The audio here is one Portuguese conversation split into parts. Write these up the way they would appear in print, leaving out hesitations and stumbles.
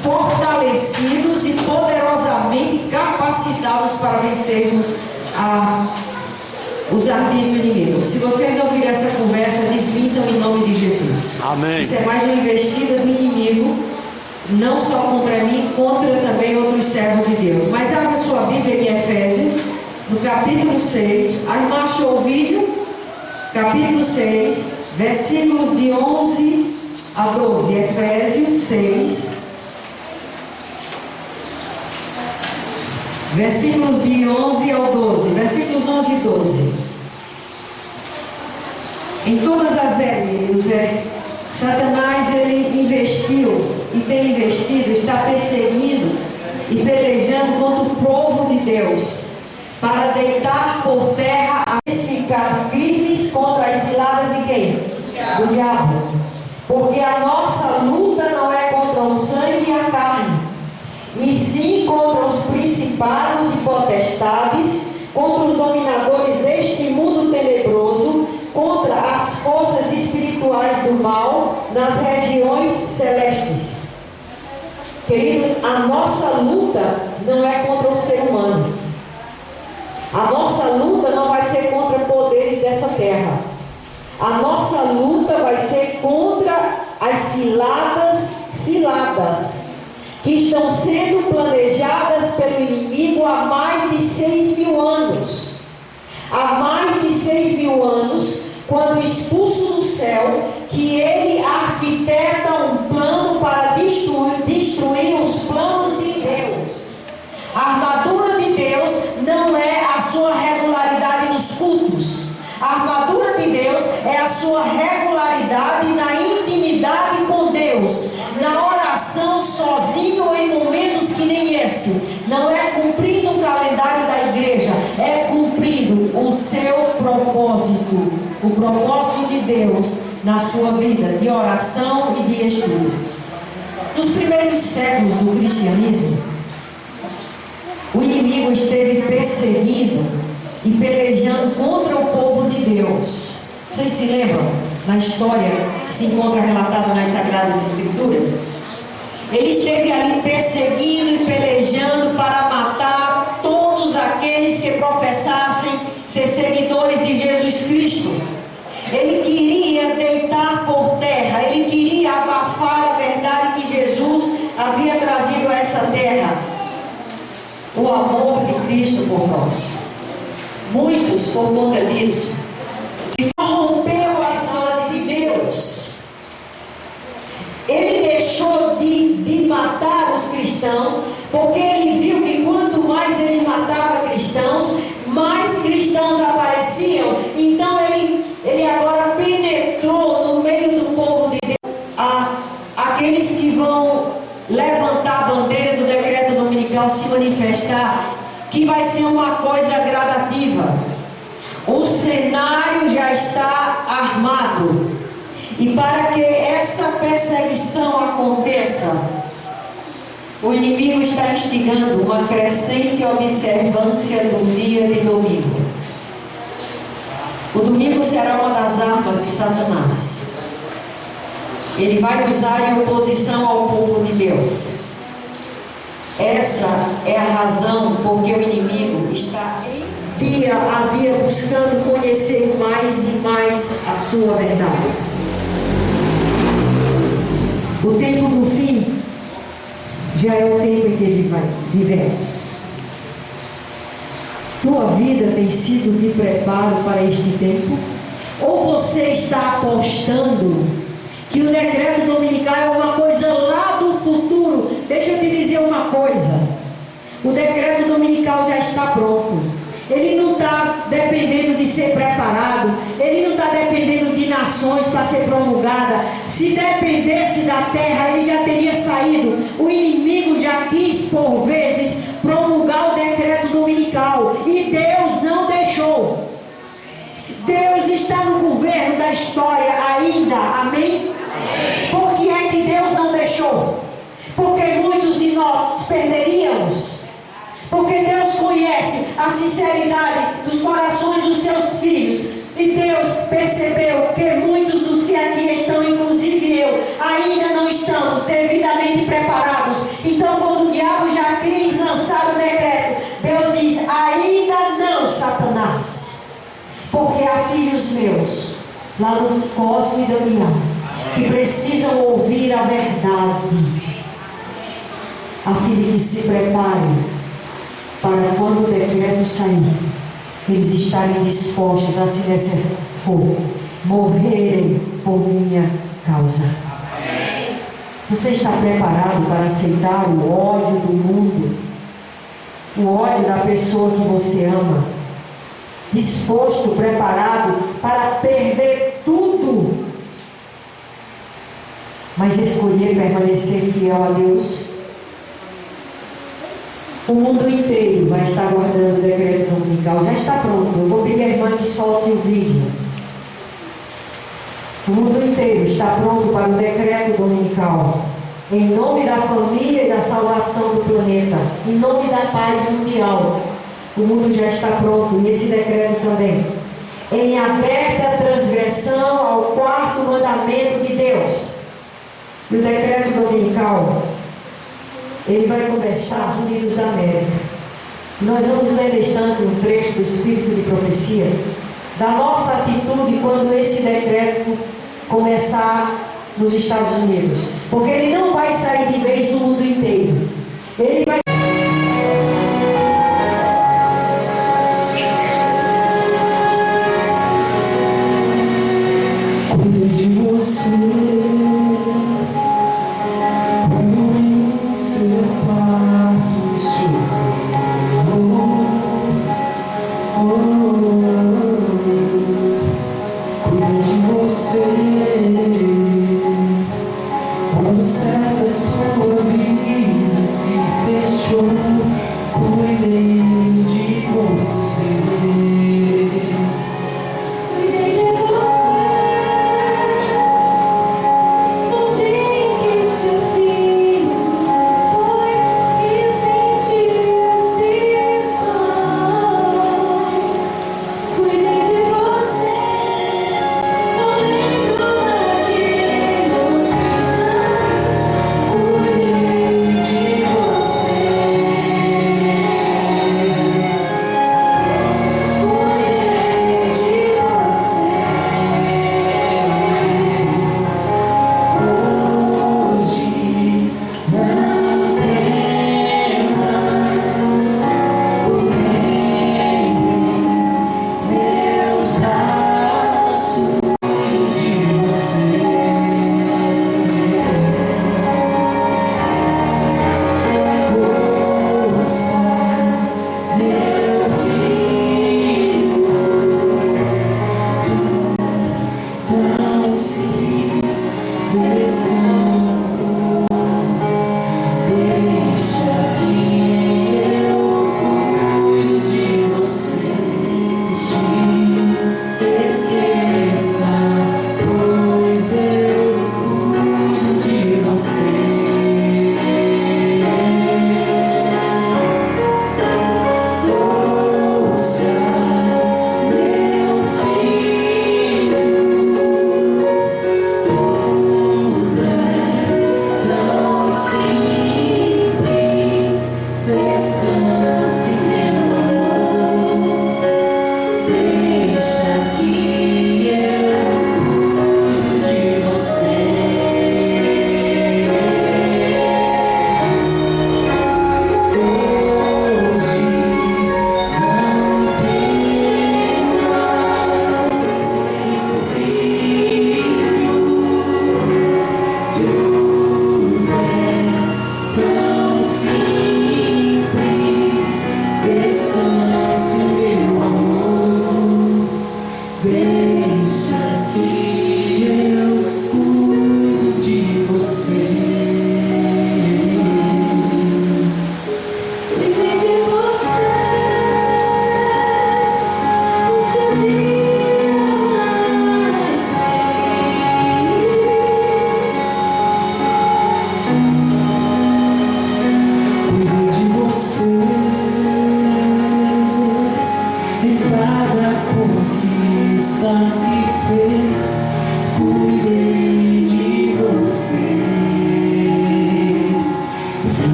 fortalecidos e poderosamente capacitados para vencermos os ardis do inimigo. Se vocês ouvirem essa conversa, desmintam em nome de Jesus. Amém. Isso é mais uma investida do inimigo, não só contra mim, contra também outros servos de Deus. Mas abra sua Bíblia em Efésios, no capítulo 6. A irmã achou o vídeo? Capítulo 6, versículos de 11 a 12. Efésios 6, versículos de 11 ao 12. Versículos 11 e 12. Em todas as épocas, Satanás ele investiu e tem investido, está perseguindo e pelejando contra o povo de Deus, para deitar por terra a ficar firmes contra as ciladas de quem? Do diabo. Porque a nossa luta não é contra o sangue e a carne, e sim contra os principados e potestades, contra os dominadores deste mundo tenebroso, contra as forças espirituais do mal nas regiões celestes. Queridos, a nossa luta não é contra o ser humano. A nossa luta não vai ser contra poderes dessa terra. A nossa luta vai ser contra as ciladas que estão sendo planejadas pelo inimigo há mais de 6.000 anos. Há mais de 6.000 anos, quando expulso do céu, que ele arquiteta um plano para destruir os planos de Deus. A armadura de Deus não é a sua regularidade nos cultos. A armadura de Deus é a sua regularidade na intimidade com Deus, na oração sozinho ou em momentos que nem esse. Não é cumprindo o calendário da igreja, é cumprindo o seu propósito, o propósito de Deus na sua vida de oração e de estudo. Nos primeiros séculos do cristianismo, o inimigo esteve perseguindo e pelejando contra o povo de Deus. Vocês se lembram na história que se encontra relatada nas Sagradas Escrituras? Ele esteve ali perseguindo e pelejando para matar todos aqueles que professassem ser seguidores de Jesus Cristo. Ele queria deitar por terra, ele queria abafar a verdade que Jesus havia trazido a essa terra. O amor de Cristo por nós. Muitos, por conta disso, rompeu as ordens de Deus. Ele deixou de matar os cristãos, porque ele viu que quanto mais ele matava cristãos, mais cristãos apareciam. Então ele agora penetrou no meio do povo de Deus. Aqueles que vão levantar a bandeira do decreto dominical, se manifestar, que vai ser uma coisa gradativa. O cenário já está armado, e para que essa perseguição aconteça, o inimigo está instigando uma crescente observância do dia de domingo. O domingo será uma das armas de Satanás. Ele vai usar em oposição ao povo de Deus. Essa é a razão porque o inimigo está dia a dia buscando conhecer mais e mais a sua verdade. O tempo do fim já é o tempo em que vivemos. Tua vida tem sido de preparo para este tempo? Ou você está apostando que o decreto dominical é uma coisa lá do futuro? Deixa eu te dizer uma coisa: o decreto dominical já está pronto. Ele não está dependendo de ser preparado, ele não está dependendo de nações para ser promulgada. Se dependesse da terra, ele já teria saído. O inimigo já quis por vezes promulgar o decreto dominical, e Deus não deixou. Deus está no governo da história ainda, amém? Por que é que Deus não deixou? Porque muitos de nós perderíamos. Porque Deus conhece a sinceridade dos corações dos seus filhos. E Deus percebeu que muitos dos que aqui estão, inclusive eu, ainda não estamos devidamente saírem preparados. Então, quando o diabo já quis lançar o decreto, Deus diz: ainda não, Satanás, porque há filhos meus lá no Cosme e Damião que precisam ouvir a verdade, a fim de que se preparem para quando o decreto sair, eles estarem dispostos a, se necessário for, morrerem por minha causa. Você está preparado para aceitar o ódio do mundo, o ódio da pessoa que você ama? Disposto, preparado para perder tudo, mas escolher permanecer fiel a Deus? O mundo inteiro vai estar guardando o decreto dominical. Já está pronto. Eu vou pedir à irmã que solte o vídeo. O mundo inteiro está pronto para o decreto dominical, em nome da família e da salvação do planeta, em nome da paz mundial. O mundo já está pronto, e esse decreto também, em aberta transgressão ao quarto mandamento de Deus. E o decreto dominical, ele vai começar nos Estados Unidos da América. Nós vamos ler neste instante um trecho do Espírito de Profecia, da nossa atitude quando esse decreto começar nos Estados Unidos. Porque ele não vai sair de vez no mundo inteiro. Ele vai... Cuide de você. Quando o céu da sua vida se fechou, cuidei de você. Cuidei de você. No dia em que seu filho foi e sentiu esse som. Cuidei de você.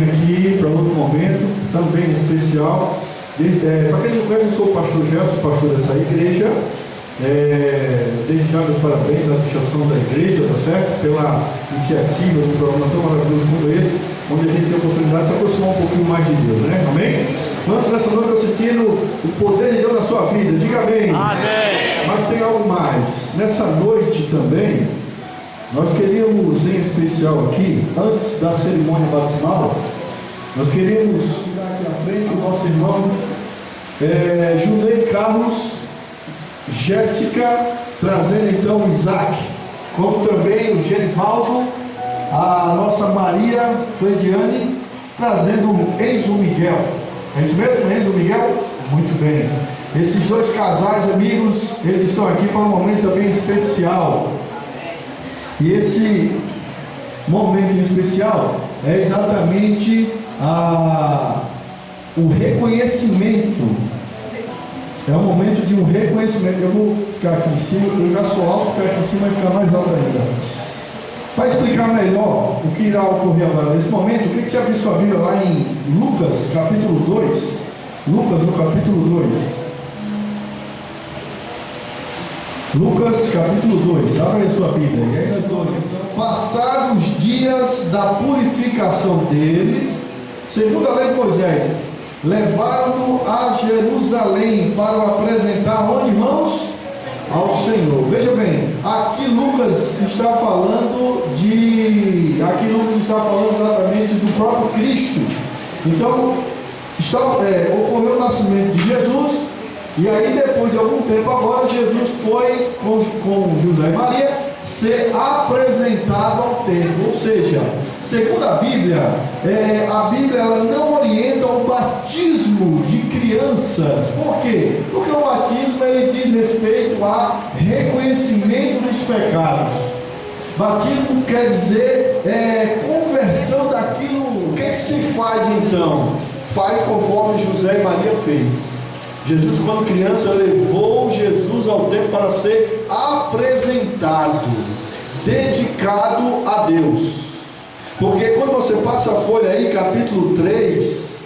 vim aqui para outro momento, também especial. Para quem não conhece, eu sou o pastor Gerson, pastor dessa igreja. Desde já meus parabéns à administração da igreja, tá certo? Pela iniciativa de um programa tão maravilhoso como esse, onde a gente tem a oportunidade de se aproximar um pouquinho mais de Deus, né? Amém? Quantos nessa noite estão sentindo o poder de Deus na sua vida? Diga amém. Amém. Mas tem algo mais. Nessa noite também, nós queríamos, em especial aqui, antes da cerimônia batismal, nós queríamos tirar aqui à frente o nosso irmão Junei Carlos, Jéssica, trazendo então o Isaac, como também o Genivaldo, a nossa Maria Cleidiane, trazendo o Enzo Miguel. É isso mesmo, Enzo Miguel? Muito bem. Esses dois casais, amigos, eles estão aqui para um momento também especial. E esse momento em especial é exatamente o reconhecimento. É um momento de um reconhecimento. Eu vou ficar aqui em cima, eu já sou alto, ficar aqui em cima vai ficar mais alto ainda. Para explicar melhor o que irá ocorrer agora nesse momento, eu queria que você abrisse sua Bíblia lá em Lucas, capítulo 2. Lucas, no capítulo 2. Lucas, capítulo 2. Abra aí sua Bíblia. E aí, então, passados os dias da purificação deles, segundo a lei de Moisés, levaram-no a Jerusalém para o apresentar, onde, irmãos? Ao Senhor. Veja bem, aqui Lucas está falando exatamente do próprio Cristo. Então, ocorreu o nascimento de Jesus, e aí depois de algum tempo agora, Jesus foi com José e Maria ser apresentado ao templo. Ou seja, segundo a Bíblia ela não orienta o batismo de crianças. Por quê? Porque o batismo ele diz respeito a reconhecimento dos pecados. Batismo quer dizer conversão daquilo. O que se faz então? Faz conforme José e Maria fez. Jesus, quando criança, levou Jesus ao templo para ser apresentado, dedicado a Deus. Porque quando você passa a folha aí, capítulo 3,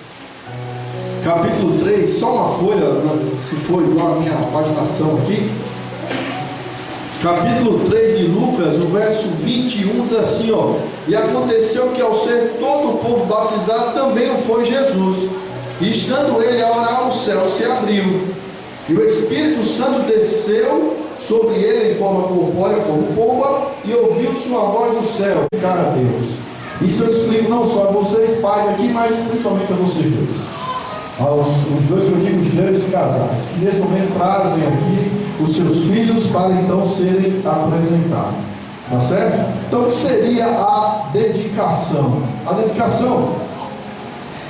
só uma folha, se for igual a minha paginação aqui, capítulo 3 de Lucas, o verso 21 diz assim, ó: e aconteceu que ao ser todo o povo batizado, também o foi Jesus. E estando ele a orar, o céu se abriu, e o Espírito Santo desceu sobre ele em forma corpórea como pomba, e ouviu-se uma voz do céu: cara a Deus. Isso eu explico não só a vocês pais aqui, mas principalmente a vocês dois, os dois que eu digo, os dois casais, que nesse momento trazem aqui os seus filhos para então serem apresentados, tá certo? Então o que seria a dedicação? A dedicação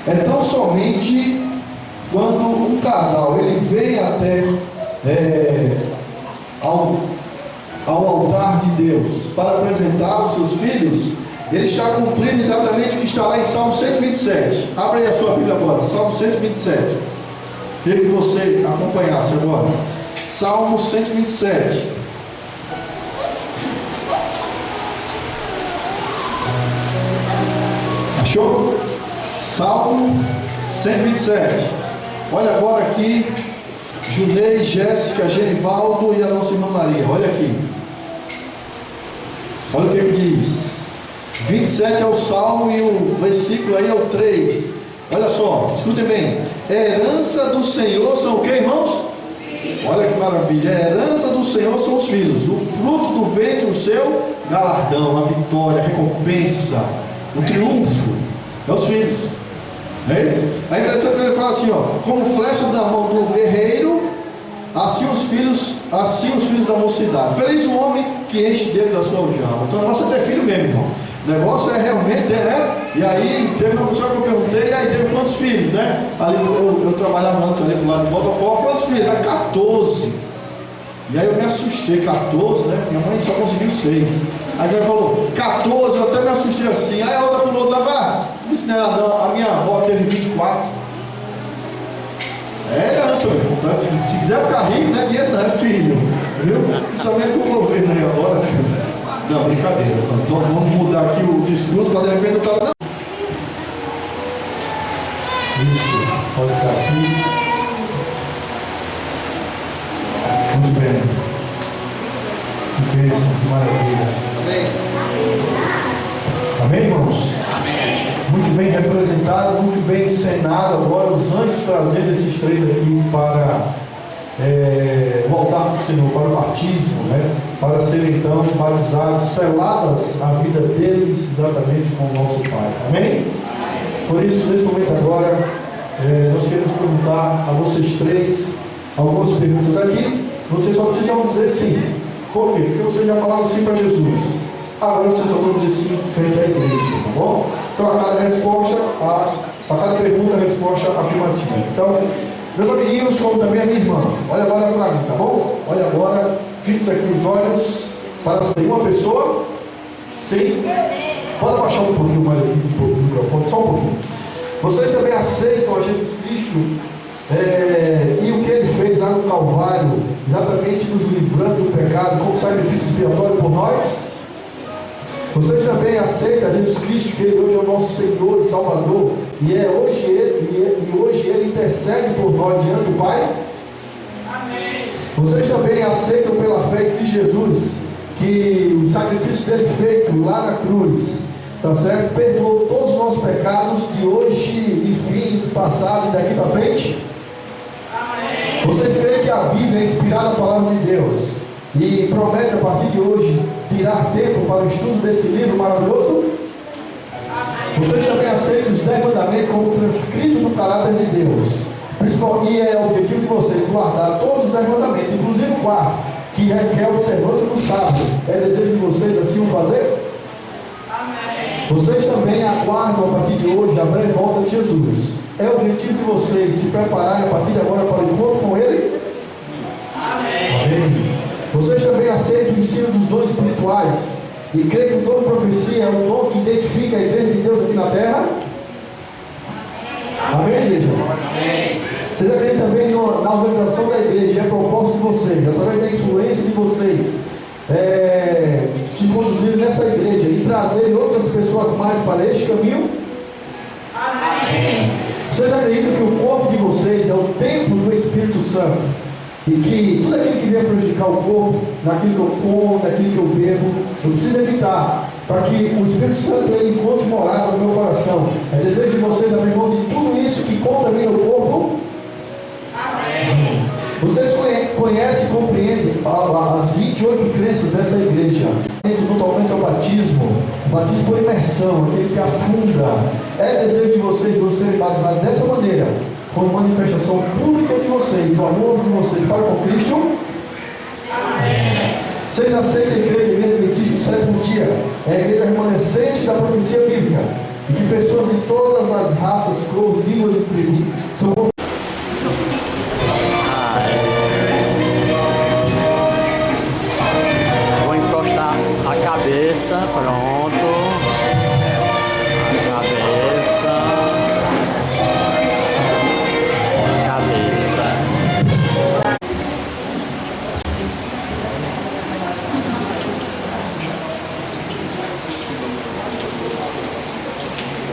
é tão somente quando um casal ele vem até ao altar de Deus para apresentar os seus filhos, ele está cumprindo exatamente o que está lá em Salmo 127. Abre aí a sua Bíblia agora, Salmo 127. Queria que você acompanhasse agora. Salmo 127. Achou? Salmo 127. Olha agora aqui, Junei, Jéssica, Genivaldo e a nossa irmã Maria. Olha aqui. Olha o que ele diz. 27 é o Salmo e o versículo aí é o 3. Olha só, escutem bem. Herança do Senhor são o que, irmãos? Olha que maravilha. A herança do Senhor são os filhos. O fruto do ventre, o seu galardão, a vitória, a recompensa, o triunfo. É os filhos. É isso? É interessante que ele fala assim, ó: como flechas na mão do guerreiro, assim os filhos da mocidade. Feliz o homem que enche deles a sua aljava. Então o negócio é ter filho mesmo, irmão. O negócio é realmente ter, né? E aí teve uma pessoa que eu perguntei, e aí teve quantos filhos, né? Ali eu trabalhava antes ali pro lado de Motocó, quantos filhos? 14. E aí eu me assustei, 14, né? Minha mãe só conseguiu 6. Aí ele falou, 14, eu até me assustei assim. Aí a outra pulou, disse, não, a minha avó teve 24. É herança, meu irmão. Se quiser ficar rico, não é dinheiro, não, é filho. Viu? Principalmente com o governo aí agora. Não, brincadeira. Então vamos mudar aqui o discurso para de repente eu estar. Isso, pode ficar aqui. Muito bem. Que bênção, que maravilha. Amém, irmãos? Amém. Muito bem representado, muito bem encenado. Agora os anjos trazendo esses três aqui para o altar do Senhor, para o batismo, né? Para serem então batizados, seladas a vida deles exatamente com o nosso Pai. Amém? Por isso, nesse momento agora, nós queremos perguntar a vocês três algumas perguntas aqui. Vocês só precisam dizer sim. Por quê? Porque vocês já falaram sim para Jesus. Agora vocês só vão dizer sim frente à igreja, tá bom? Então a cada resposta, a cada pergunta, a resposta afirmativa. Então, meus amiguinhos, como também a minha irmã, olha agora para mim, tá bom? Olha agora, fixa aqui os olhos para uma pessoa. Sim? Pode baixar um pouquinho mais aqui do microfone, só um pouquinho. Vocês também aceitam a Jesus Cristo e o que Ele fez lá no Calvário, exatamente nos livrando do pecado, como sacrifício expiatório por nós? Vocês também aceitam a Jesus Cristo, que Ele hoje é o nosso Senhor e Salvador, e hoje Ele intercede por nós diante do Pai? Amém. Vocês também aceitam pela fé em Cristo Jesus, que o sacrifício dele feito lá na cruz, tá certo? Perdoou todos os nossos pecados de hoje, enfim, do passado e daqui para frente? Amém. Vocês creem que a Bíblia é inspirada a palavra de Deus e promete a partir de hoje tirar tempo para o estudo desse livro maravilhoso? Amém. Vocês também aceitam os 10 mandamentos como transcrito do caráter de Deus? E é o objetivo de vocês guardar todos os 10 mandamentos, inclusive o quarto, que requer a observância do sábado. É desejo de vocês assim o fazer? Amém. Vocês também aguardam a partir de hoje a breve volta de Jesus. É o objetivo de vocês se prepararem a partir de agora para o encontro com Ele? Amém. Amém. Vocês também aceitam o ensino dos dons espirituais e creem que o dom de profecia é um dom que identifica a igreja de Deus aqui na terra? Amém, igreja? Amém. Vocês acreditam também na organização da igreja, é propósito de vocês, através da influência de vocês, te conduzirem nessa igreja e trazerem outras pessoas mais para este caminho? Amém. Vocês acreditam que o corpo de vocês é o templo do Espírito Santo? E que tudo aquilo que vier prejudicar o corpo, naquilo que eu como, naquilo que eu bebo, eu preciso evitar, para que o Espírito Santo ele encontre morada no meu coração. É desejo de vocês abrir mão de tudo isso que contamina o corpo? Amém. Vocês conhecem e compreendem as 28 crenças dessa igreja, totalmente ao batismo, o batismo por imersão, aquele que afunda. É desejo de vocês serem batizados dessa maneira, como manifestação pública de vocês, do amor de vocês para com Cristo? Amém. Vocês aceitam a igreja, a igreja adventista do sétimo dia? É a igreja remanescente da profecia bíblica, e que pessoas de todas as raças, cores, línguas e tribos são. Vou encostar a cabeça, pronto. A cabeça.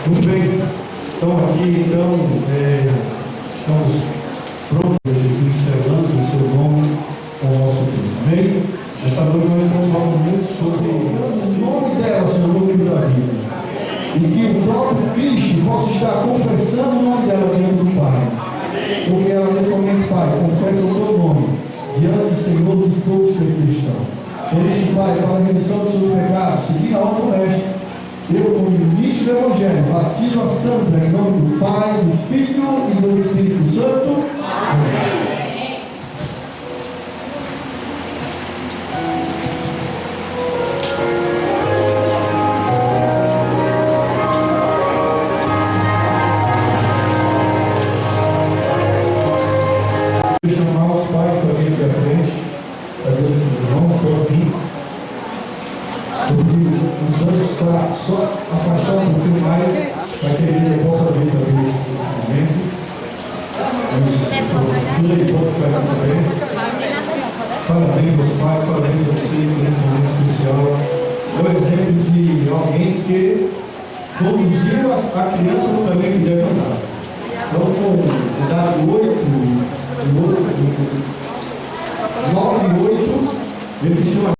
Muito bem, então aqui estamos prontos a Jesus selando o seu nome com o nosso Deus. Amém? Essa noite nós estamos falando muito sobre o nome dela, Senhor, no livro da Bíblia. E que o próprio Cristo possa estar confessando o nome dela diante do Pai. Porque ela nesse momento, Pai, confessa o teu nome diante, Senhor, de todos os cristãos. Por isso, Pai, para a remissão dos seus pecados, seguir a ordem do Mestre, eu, como ministro do Evangelho, batizo a Santa em nome do Pai, do Filho e do Espírito Santo. Amém. Vou chamar os pais para vir aqui à frente, para ver os irmãos por aqui. Os anjos para só afastar um pouquinho mais, para que a igreja possa ver também esse momento. Tudo aí pode ficar também. Parabéns aos pais, parabéns a vocês por esse momento especial. É o exemplo de alguém que conduziu a criança no caminho que deve andar. Vamos com o dado 8, 9 e 8. Esse chama